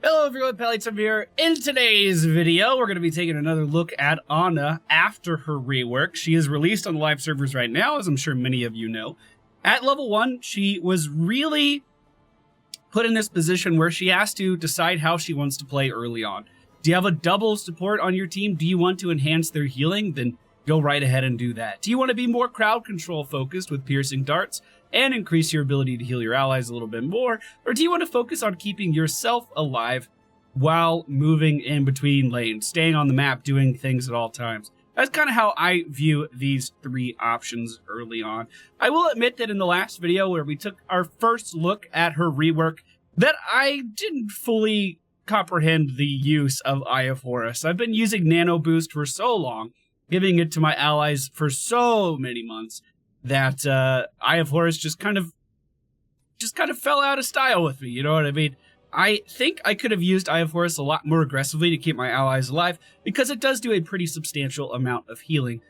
Hello everyone, MFPallytime here. In today's video, we're going to be taking another look at Ana after her rework. She is released on the live servers right now, as I'm sure many of you know. At level 1, she was really put in this position where she has to decide how she wants to play early on. Do you have a double support on your team? Do you want to enhance their healing? Then go right ahead and do that. Do you want to be more crowd control focused with piercing darts and increase your ability to heal your allies a little bit more? Or do you want to focus on keeping yourself alive while moving in between lanes, staying on the map, doing things at all times? That's kind of how I view these three options early on. I will admit that in the last video where we took our first look at her rework, that I didn't fully comprehend the use of Eye of Horus. I've been using Nano Boost for so long, giving it to my allies for so many months, that Eye of Horus just kind of fell out of style with me, you know what I mean? I think I could have used Eye of Horus a lot more aggressively to keep my allies alive, because it does do a pretty substantial amount of healing,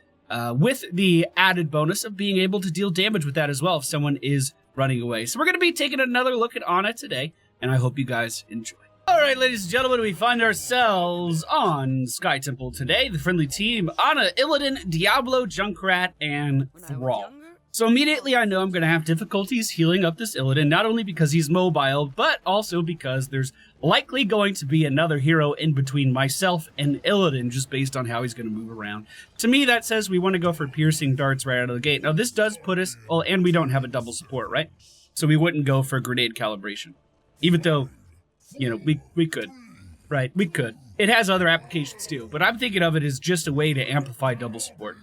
with the added bonus of being able to deal damage with that as well if someone is running away. So we're going to be taking another look at Ana today, and I hope you guys enjoy. Alright, ladies and gentlemen, we find ourselves on Sky Temple today. The friendly team, Ana, Illidan, Diablo, Junkrat, and Thrall. So immediately I know I'm going to have difficulties healing up this Illidan, not only because he's mobile, but also because there's likely going to be another hero in between myself and Illidan, just based on how he's going to move around. To me, that says we want to go for piercing darts right out of the gate. Now, this does put us, well, and we don't have a double support, right? So we wouldn't go for grenade calibration, even though, you know, we could, right? We could. It has other applications too, but I'm thinking of it as just a way to amplify double support.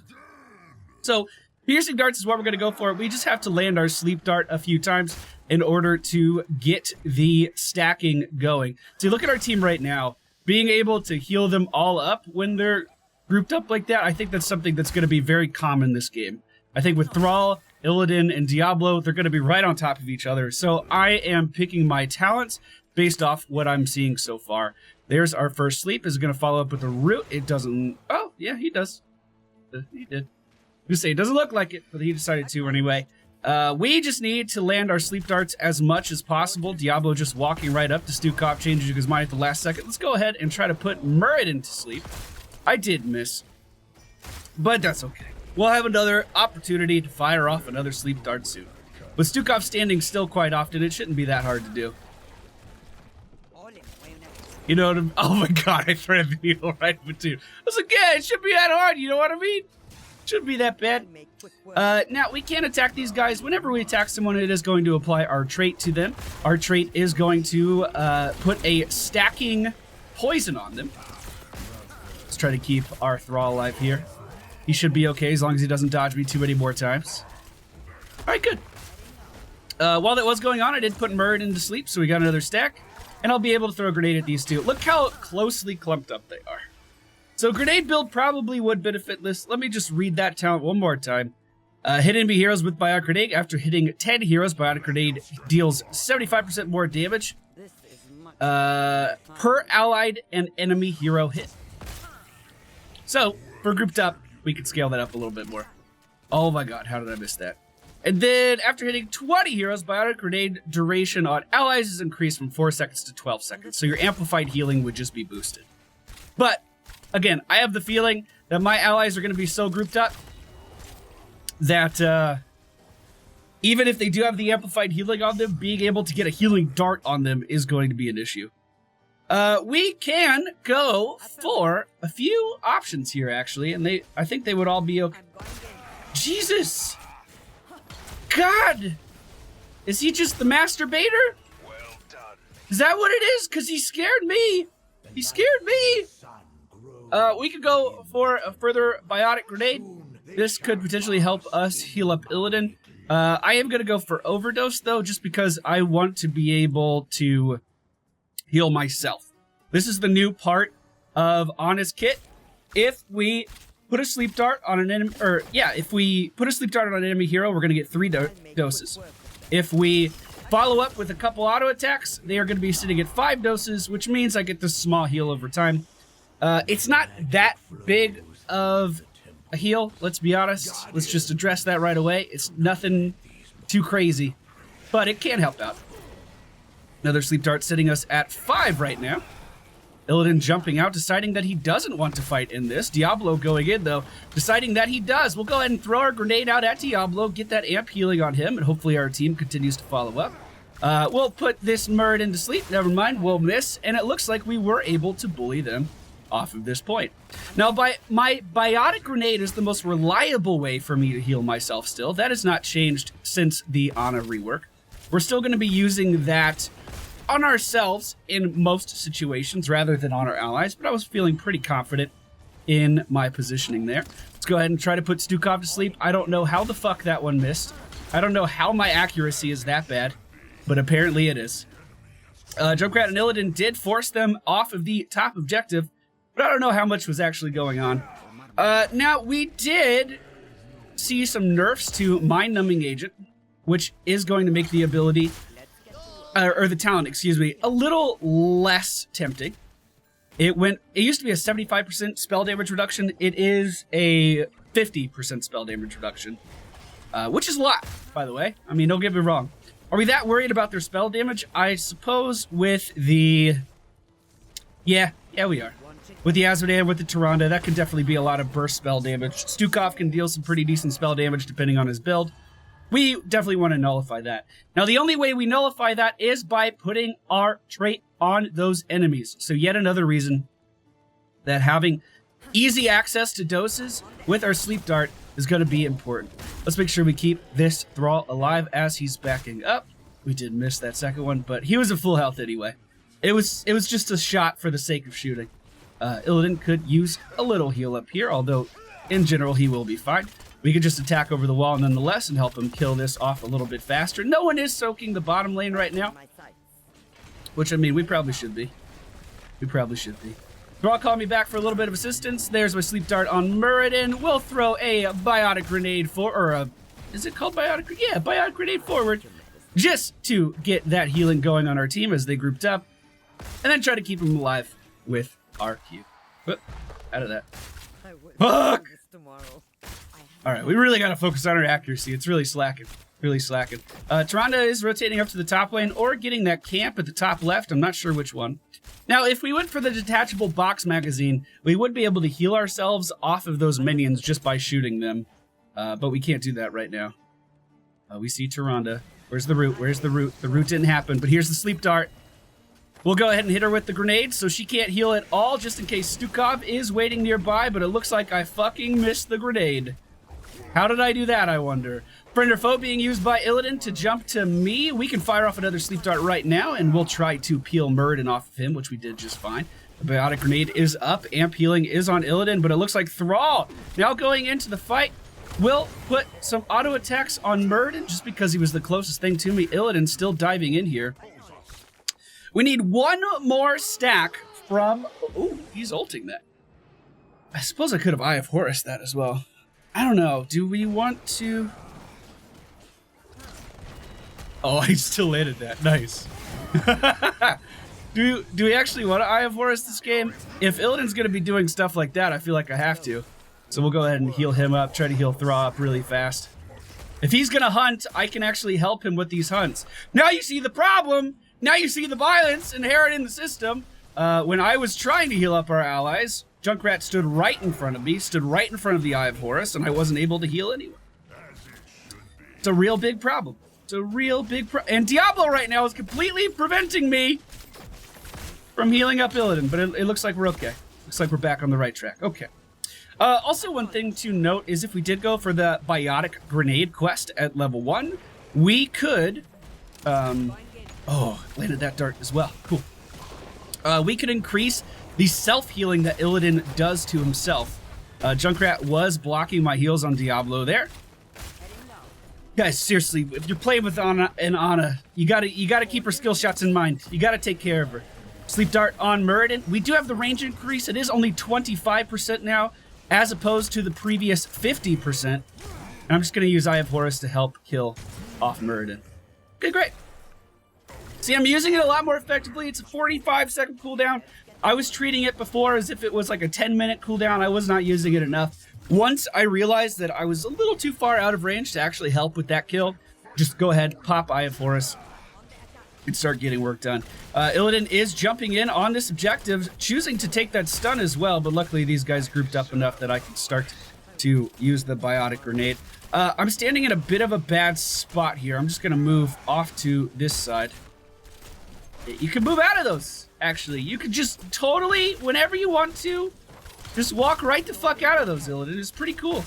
So piercing darts is what we're going to go for. We just have to land our sleep dart a few times in order to get the stacking going. So look at our team right now. Being able to heal them all up when they're grouped up like that, I think that's something that's going to be very common this game. I think with Thrall, Illidan, and Diablo, they're going to be right on top of each other. So I am picking my talents based off what I'm seeing so far. There's our first sleep. Is going to follow up with a root. It doesn't... Oh, yeah, he does. He did. You say it doesn't look like it, but he decided to anyway. We just need to land our sleep darts as much as possible. Diablo just walking right up to Stukov, changing his mind at the last second. Let's go ahead and try to put Muradin to sleep. I did miss, but that's okay. We'll have another opportunity to fire off another sleep dart soon. With Stukov standing still quite often, it shouldn't be that hard to do. You know what I mean? Oh my god, I threaded the needle right between. I was like, yeah, it shouldn't be that hard, you know what I mean? Shouldn't be that bad. Now, we can attack these guys. Whenever we attack someone, it is going to apply our trait to them. Our trait is going to put a stacking poison on them. Let's try to keep our Thrall alive here. He should be okay as long as he doesn't dodge me too many more times. Alright, good. While that was going on, I did put Muradin to sleep, so we got another stack. And I'll be able to throw a grenade at these two. Look how closely clumped up they are. So grenade build probably would benefit this. Let me just read that talent one more time. Hit enemy heroes with Biotic Grenade. After hitting 10 heroes, Biotic Grenade deals 75% more damage per allied and enemy hero hit. So, for grouped up, we can scale that up a little bit more. Oh my god, how did I miss that? And then, after hitting 20 heroes, Biotic Grenade duration on allies is increased from 4 seconds to 12 seconds, so your amplified healing would just be boosted. But, again, I have the feeling that my allies are going to be so grouped up that even if they do have the amplified healing on them, being able to get a healing dart on them is going to be an issue. We can go for a few options here, actually, and I think they would all be okay. Jesus! God! Is he just the masturbator? Well done. Is that what it is? Because he scared me! He scared me! We could go for a further Biotic Grenade. This could potentially help us heal up Illidan. I am going to go for Overdose, though, just because I want to be able to heal myself. This is the new part of Ana's kit. If we put a sleep dart on an enemy, if we put a sleep dart on an enemy hero, we're going to get 3 doses. If we follow up with a couple auto attacks, they are going to be sitting at 5 doses, which means I get this small heal over time. It's not that big of a heal, let's be honest. Let's just address that right away. It's nothing too crazy, but it can help out. Another sleep dart sitting us at 5 right now. Illidan jumping out, deciding that he doesn't want to fight in this. Diablo going in, though, deciding that he does. We'll go ahead and throw our grenade out at Diablo, get that amp healing on him, and hopefully our team continues to follow up. We'll put this Muradin to sleep. Never mind, we'll miss, and it looks like we were able to bully them off of this point. Now, my biotic grenade is the most reliable way for me to heal myself still. That has not changed since the Ana rework. We're still going to be using that on ourselves in most situations rather than on our allies, but I was feeling pretty confident in my positioning there. Let's go ahead and try to put Stukov to sleep. I don't know how the fuck that one missed. I don't know how my accuracy is that bad, but apparently it is. Junkrat and Illidan did force them off of the top objective, but I don't know how much was actually going on. Now, we did see some nerfs to Mind Numbing Agent, which is going to make the ability or the talent, excuse me, a little less tempting. It used to be a 75% spell damage reduction. It is a 50% spell damage reduction, which is a lot, by the way. I mean, don't get me wrong. Are we that worried about their spell damage? I suppose with the... Yeah, we are. With the Azmodan, with the Tyrande, that could definitely be a lot of burst spell damage. Stukov can deal some pretty decent spell damage depending on his build. We definitely want to nullify that. Now, the only way we nullify that is by putting our trait on those enemies. So yet another reason that having easy access to doses with our sleep dart is going to be important. Let's make sure we keep this Thrall alive as he's backing up. We did miss that second one, but he was at full health anyway. It was just a shot for the sake of shooting. Illidan could use a little heal up here, although in general he will be fine. We could just attack over the wall nonetheless and help him kill this off a little bit faster. No one is soaking the bottom lane right now, which, I mean, we probably should be. Thrall called me back for a little bit of assistance. There's my sleep dart on Muradin. We'll throw a biotic grenade is it called biotic? Yeah, biotic grenade forward, just to get that healing going on our team as they grouped up, and then try to keep them alive with our Q. Whoop, out of that. Fuck! All right, we really got to focus on our accuracy. It's really slacking. Tyrande is rotating up to the top lane or getting that camp at the top left. I'm not sure which one. Now, if we went for the detachable box magazine, we would be able to heal ourselves off of those minions just by shooting them. But we can't do that right now. We see Tyrande. Where's the root? The root didn't happen, but here's the sleep dart. We'll go ahead and hit her with the grenade so she can't heal at all, just in case Stukov is waiting nearby, but it looks like I fucking missed the grenade. How did I do that, I wonder? Friend or foe being used by Illidan to jump to me. We can fire off another sleep dart right now, and we'll try to peel Muradin off of him, which we did just fine. The biotic grenade is up. Amp healing is on Illidan, but it looks like Thrall, now going into the fight, will put some auto attacks on Muradin just because he was the closest thing to me. Illidan still diving in here. We need one more stack from... Ooh, he's ulting that. I suppose I could have Eye of Horus that as well. I don't know. Do we want to... Oh, I still landed that. Nice. Do we actually want to Eye of Horus this game? If Illidan's going to be doing stuff like that, I feel like I have to. So we'll go ahead and heal him up, try to heal Thrall up really fast. If he's going to hunt, I can actually help him with these hunts. Now you see the problem. Now you see the violence inherent in the system. When I was trying to heal up our allies, Junkrat stood right in front of me, stood right in front of the Eye of Horus, and I wasn't able to heal anyone. It's a real big problem. And Diablo right now is completely preventing me from healing up Illidan, but it looks like we're okay. Looks like we're back on the right track. Okay. Also, one thing to note is if we did go for the Biotic Grenade quest at level 1, we could... oh, landed that dart as well. Cool. We could increase the self-healing that Illidan does to himself. Junkrat was blocking my heals on Diablo there. Guys, seriously, if you're playing with Ana, you gotta keep her skill shots in mind. You gotta take care of her. Sleep dart on Muradin. We do have the range increase. It is only 25% now, as opposed to the previous 50%. And I'm just gonna use Eye of Horus to help kill off Muradin. Okay, great. See, I'm using it a lot more effectively. It's a 45-second cooldown. I was treating it before as if it was like a 10-minute cooldown. I was not using it enough. Once I realized that I was a little too far out of range to actually help with that kill, just go ahead, pop Eye of Horus, can start getting work done. Illidan is jumping in on this objective, choosing to take that stun as well, but luckily these guys grouped up enough that I can start to use the biotic grenade. I'm standing in a bit of a bad spot here. I'm just gonna move off to this side. You can move out of those, actually. You could just totally, whenever you want to, just walk right the fuck out of those, Illidan. It's pretty cool.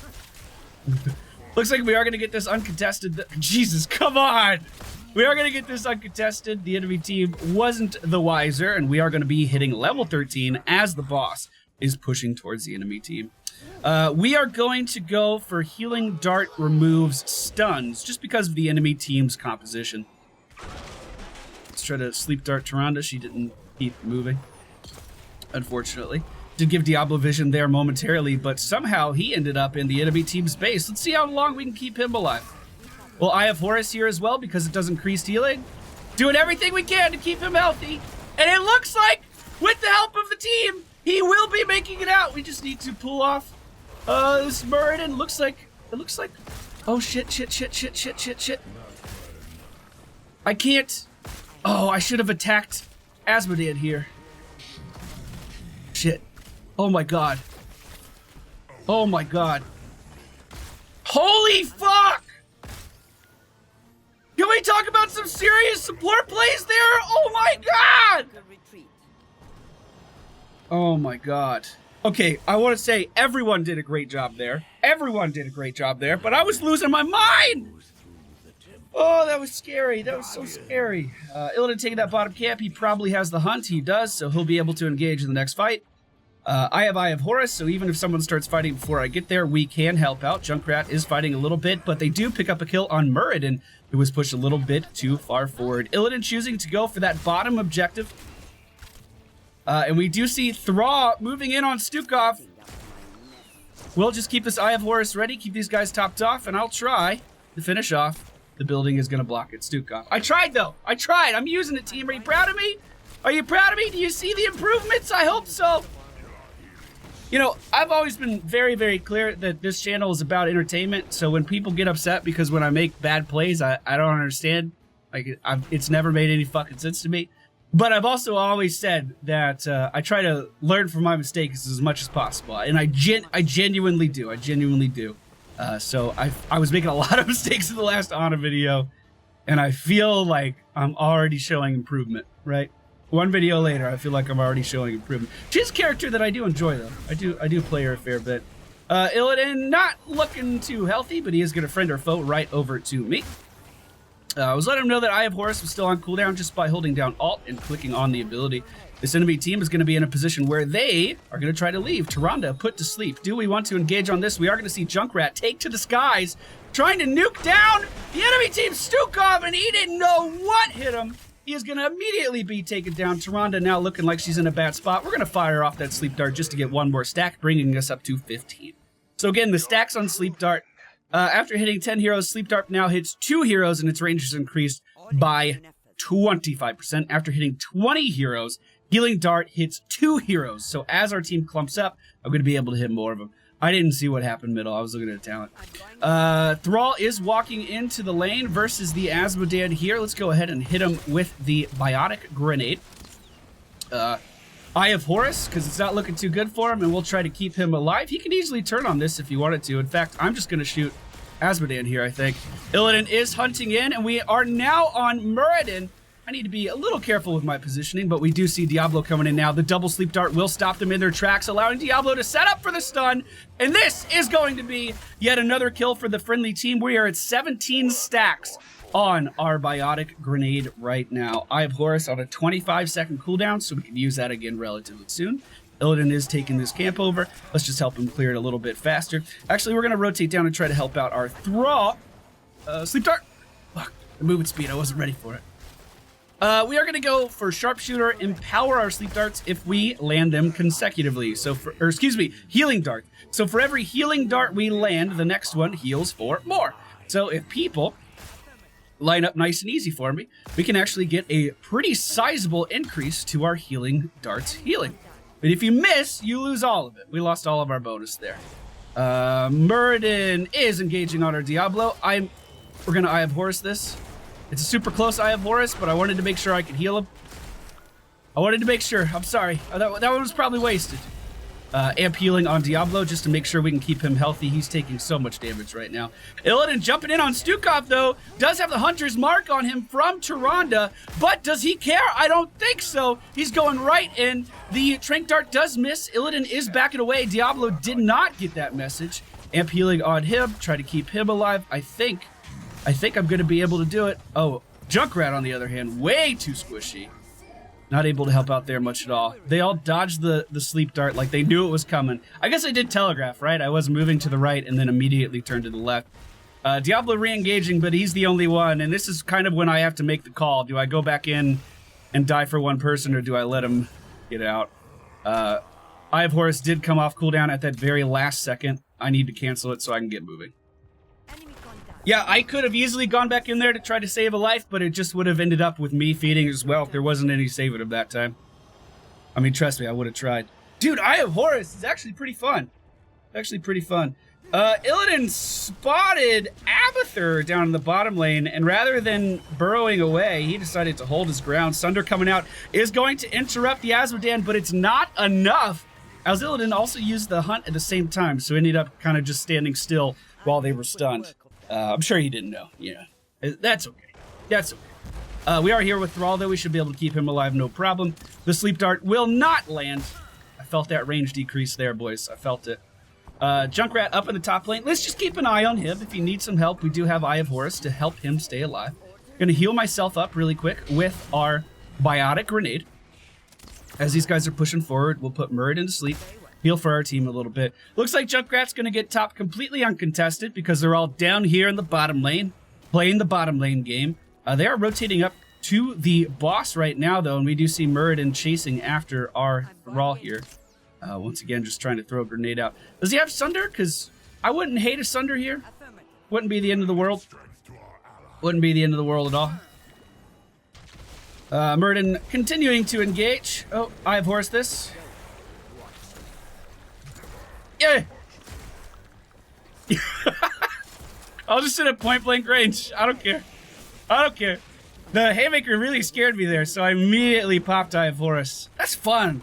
Looks like we are gonna get this uncontested. Jesus, come on! We are gonna get this uncontested. The enemy team wasn't the wiser, and we are gonna be hitting level 13 as the boss is pushing towards the enemy team. We are going to go for Healing Dart removes stuns, just because of the enemy team's composition. Let's try to Sleep Dart Tyrande. She didn't keep moving, unfortunately. Did give Diablo vision there momentarily, but somehow he ended up in the enemy team's base. Let's see how long we can keep him alive. Well, Eye of Horus here as well, because it does increased healing. Doing everything we can to keep him healthy. And it looks like, with the help of the team, he will be making it out. We just need to pull off this Muradin. It looks like, oh shit. I can't. Oh, I should have attacked Asmodean here. Shit. Oh my god. Oh my god. Holy fuck! Can we talk about some serious support plays there? Oh my god! Oh my god. Okay, I want to say everyone did a great job there. Everyone did a great job there, but I was losing my mind! Oh, that was scary. That was so scary. Illidan taking that bottom camp. He probably has the hunt. He does, so he'll be able to engage in the next fight. I have Eye of Horus, so even if someone starts fighting before I get there, we can help out. Junkrat is fighting a little bit, but they do pick up a kill on Muradin, who was pushed a little bit too far forward. Illidan choosing to go for that bottom objective. And we do see Thraw moving in on Stukov. We'll just keep this Eye of Horus ready, keep these guys topped off, and I'll try to finish off. The building is going to block it, Stukov. I tried, though. I tried. I'm using it, team. Are you proud of me? Are you proud of me? Do you see the improvements? I hope so. You know, I've always been very, very clear that this channel is about entertainment. So when people get upset because when I make bad plays, I don't understand. Like, it's never made any fucking sense to me. But I've also always said that I try to learn from my mistakes as much as possible. And I genuinely do. I genuinely do. So I was making a lot of mistakes in the last Ana video. And I feel like I'm already showing improvement, right? One video later, I feel like I'm already showing improvement. She's a character that I do enjoy, though. I do play her a fair bit. Illidan, not looking too healthy, but he is going to friend or foe right over to me. I was letting him know that Eye of Horus was still on cooldown just by holding down Alt and clicking on the ability. This enemy team is going to be in a position where they are going to try to leave. Tyrande put to sleep. Do we want to engage on this? We are going to see Junkrat take to the skies, trying to nuke down the enemy team Stukov, and he didn't know what hit him. He is going to immediately be taken down. Tyrande now looking like she's in a bad spot. We're going to fire off that Sleep Dart just to get one more stack, bringing us up to 15. So again, the stacks on Sleep Dart. After hitting 10 heroes, Sleep Dart now hits 2 heroes, and its range is increased by 25%. After hitting 20 heroes, Healing Dart hits 2 heroes. So as our team clumps up, I'm going to be able to hit more of them. I didn't see what happened middle. I was looking at talent. Thrall is walking into the lane versus the Asmodean here. Let's go ahead and hit him with the Biotic Grenade. Eye of Horus, because it's not looking too good for him, and we'll try to keep him alive. He can easily turn on this if he wanted to. In fact, I'm just going to shoot Asmodean here, I think. Illidan is hunting in, and we are now on Muradin. I need to be a little careful with my positioning, but we do see Diablo coming in now. The double Sleep Dart will stop them in their tracks, allowing Diablo to set up for the stun. And this is going to be yet another kill for the friendly team. We are at 17 stacks on our Biotic Grenade right now. Eye of Horus on a 25-second cooldown, so we can use that again relatively soon. Illidan is taking this camp over. Let's just help him clear it a little bit faster. Actually, we're going to rotate down and try to help out our Thrall. Sleep Dart. Fuck, the movement speed. I wasn't ready for it. We are going to go for Sharpshooter, empower our Sleep Darts if we land them consecutively. So, Healing Dart. So for every Healing Dart we land, the next one heals for more. So if people line up nice and easy for me, we can actually get a pretty sizable increase to our Healing Darts healing. But if you miss, you lose all of it. We lost all of our bonus there. Muradin is engaging on our Diablo. We're going to Eye of Horus this. It's a super close Eye of Horus, but I wanted to make sure I could heal him. I wanted to make sure. I'm sorry. That one was probably wasted. Amp healing on Diablo just to make sure we can keep him healthy. He's taking so much damage right now. Illidan jumping in on Stukov, though, does have the Hunter's Mark on him from Tyrande, but does he care? I don't think so. He's going right in. The Trank Dart does miss. Illidan is backing away. Diablo did not get that message. Amp healing on him. Try to keep him alive. I think I'm going to be able to do it. Oh, Junkrat, on the other hand, way too squishy. Not able to help out there much at all. They all dodged the sleep dart like they knew it was coming. I guess I did telegraph, right? I was moving to the right and then immediately turned to the left. Diablo re-engaging, but he's the only one, and this is kind of when I have to make the call. Do I go back in and die for one person, or do I let him get out? Eye of Horus did come off cooldown at that very last second. I need to cancel it so I can get moving. Yeah, I could have easily gone back in there to try to save a life, but it just would have ended up with me feeding as well if there wasn't any saving of that time. I mean, trust me, I would have tried. Dude, Eye of Horus is actually pretty fun. Illidan spotted Abathur down in the bottom lane, and rather than burrowing away, he decided to hold his ground. Sunder coming out is going to interrupt the Azmodan, but it's not enough, as Illidan also used the hunt at the same time, so ended up kind of just standing still while they were stunned. I'm sure he didn't know. Yeah, that's okay. We are here with Thrall, though. We should be able to keep him alive, no problem. The sleep dart will not land. I felt that range decrease there, boys. I felt it. Junkrat up in the top lane. Let's just keep an eye on him. If he needs some help, we do have Eye of Horus to help him stay alive. Gonna heal myself up really quick with our Biotic Grenade. As these guys are pushing forward, we'll put Muradin to sleep. Heal for our team a little bit. Looks like Junkrat's going to get top completely uncontested because they're all down here in the bottom lane, playing the bottom lane game. They are rotating up to the boss right now, though, and we do see Muradin chasing after our Thrall here. Once again, just trying to throw a grenade out. Does he have Sunder? Because I wouldn't hate a Sunder here. Wouldn't be the end of the world. Wouldn't be the end of the world at all. Muradin continuing to engage. Oh, Eye of Horus this. Yeah. I'll just sit at point blank range. I don't care. The Haymaker really scared me there, so I immediately popped Eye of Horus. That's fun.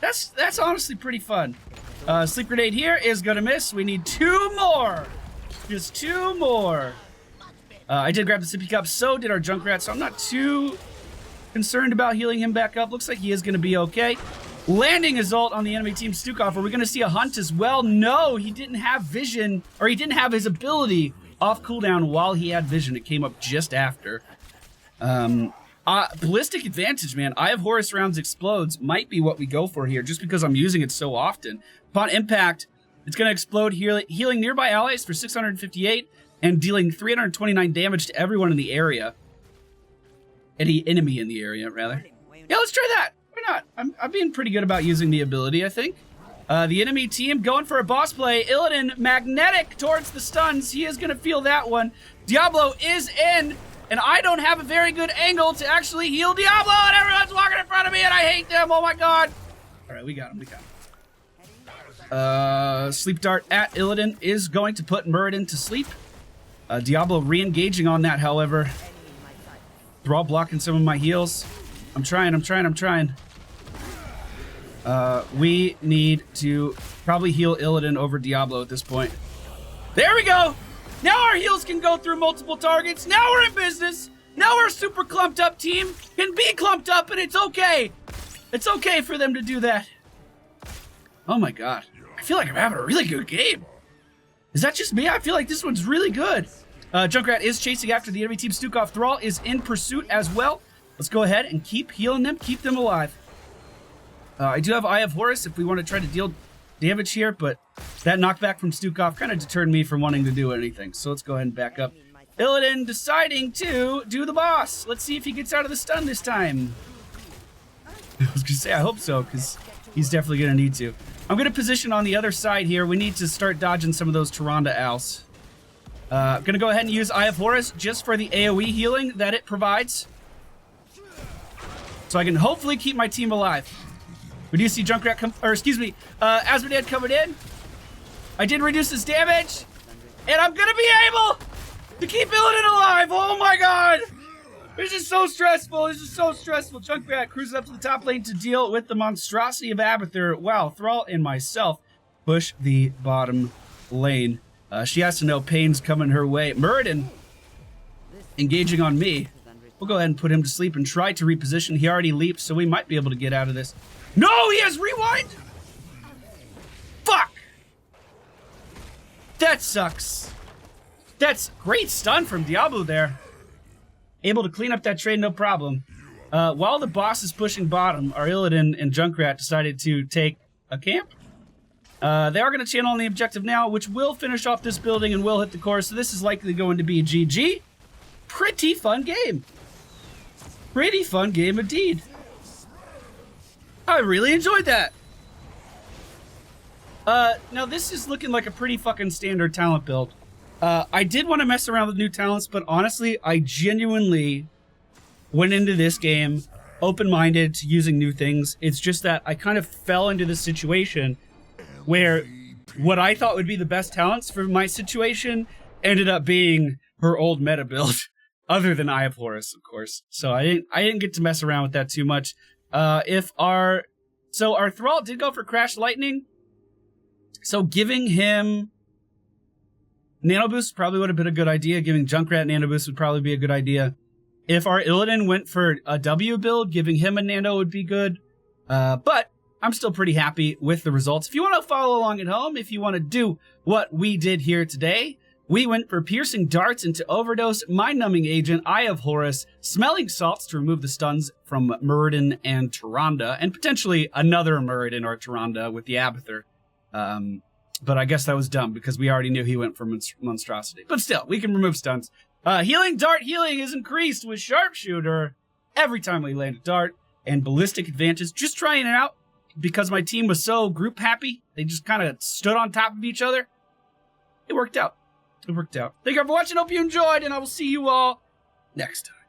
That's honestly pretty fun. Sleep grenade here is gonna miss. We need 2 more. Just 2 more. I did grab the sippy cup, so did our Junkrat, so I'm not too concerned about healing him back up. Looks like he is gonna be okay. Landing his ult on the enemy team Stukov. Are we going to see a hunt as well? No, he didn't have vision, or he didn't have his ability off cooldown while he had vision. It came up just after. Ballistic advantage, man. Eye of Horus rounds explodes might be what we go for here, just because I'm using it so often. Upon impact, it's going to explode, healing nearby allies for 658 and dealing 329 damage to everyone in the area. Any enemy in the area, rather. Yeah, let's try that. Why not? I'm being pretty good about using the ability, I think. The enemy team going for a boss play. Illidan magnetic towards the stuns. He is going to feel that one. Diablo is in, and I don't have a very good angle to actually heal Diablo, and everyone's walking in front of me, and I hate them. Oh my god. All right, we got him. Sleep Dart at Illidan is going to put Muradin to sleep. Diablo re-engaging on that, however. Thrall blocking some of my heals. I'm trying. We need to probably heal Illidan over Diablo at this point. There we go! Now our heals can go through multiple targets. Now we're in business. Now our super clumped up team can be clumped up, and it's okay. It's okay for them to do that. Oh my god. I feel like I'm having a really good game. Is that just me? I feel like this one's really good. Junkrat is chasing after the enemy team. Stukov Thrall is in pursuit as well. Let's go ahead and keep healing them, keep them alive. I do have Eye of Horus if we want to try to deal damage here, but that knockback from Stukov kind of deterred me from wanting to do anything. So let's go ahead and back up. Illidan deciding to do the boss. Let's see if he gets out of the stun this time. I was going to say, I hope so, because he's definitely going to need to. I'm going to position on the other side here. We need to start dodging some of those Tyrande owls. I'm going to go ahead and use Eye of Horus just for the AoE healing that it provides. So I can hopefully keep my team alive. We do see Junkrat Azmodan coming in. I did reduce his damage. And I'm going to be able to keep Illidan alive. Oh my god. This is so stressful. This is so stressful. Junkrat cruises up to the top lane to deal with the monstrosity of Abathur. Wow, Thrall and myself push the bottom lane. She has to know pain's coming her way. Muradin engaging on me. We'll go ahead and put him to sleep and try to reposition. He already leaped, so we might be able to get out of this. No, he has rewind! Fuck! That sucks. That's great stun from Diablo there. Able to clean up that trade, no problem. While the boss is pushing bottom, our Illidan and Junkrat decided to take a camp. They are going to channel on the objective now, which will finish off this building and will hit the core, so this is likely going to be GG. Pretty fun game. Pretty fun game indeed. I really enjoyed that. Now this is looking like a pretty fucking standard talent build. I did want to mess around with new talents, but honestly, I genuinely went into this game open-minded to using new things. It's just that I kind of fell into this situation where what I thought would be the best talents for my situation ended up being her old meta build, other than Eye of Horus, of course. So I didn't get to mess around with that too much. Our Thrall did go for Crash Lightning, so giving him Nano Boost probably would have been a good idea. Giving Junkrat Nano Boost would probably be a good idea. If our Illidan went for a W build, giving him a Nano would be good. But I'm still pretty happy with the results. If you want to follow along at home, if you want to do what we did here today, we went for Piercing Darts into Overdose, Mind-Numbing Agent, Eye of Horus, Smelling Salts to remove the stuns from Muradin and Tyrande, and potentially another Muradin or Tyrande with the Abathur. But I guess that was dumb because we already knew he went for Monstrosity. But still, we can remove stuns. Healing Dart healing is increased with Sharpshooter every time we land a dart, and Ballistic Advantage. Just trying it out because my team was so group happy. They just kind of stood on top of each other. It worked out. It worked out. Thank you for watching. Hope you enjoyed, and I will see you all next time.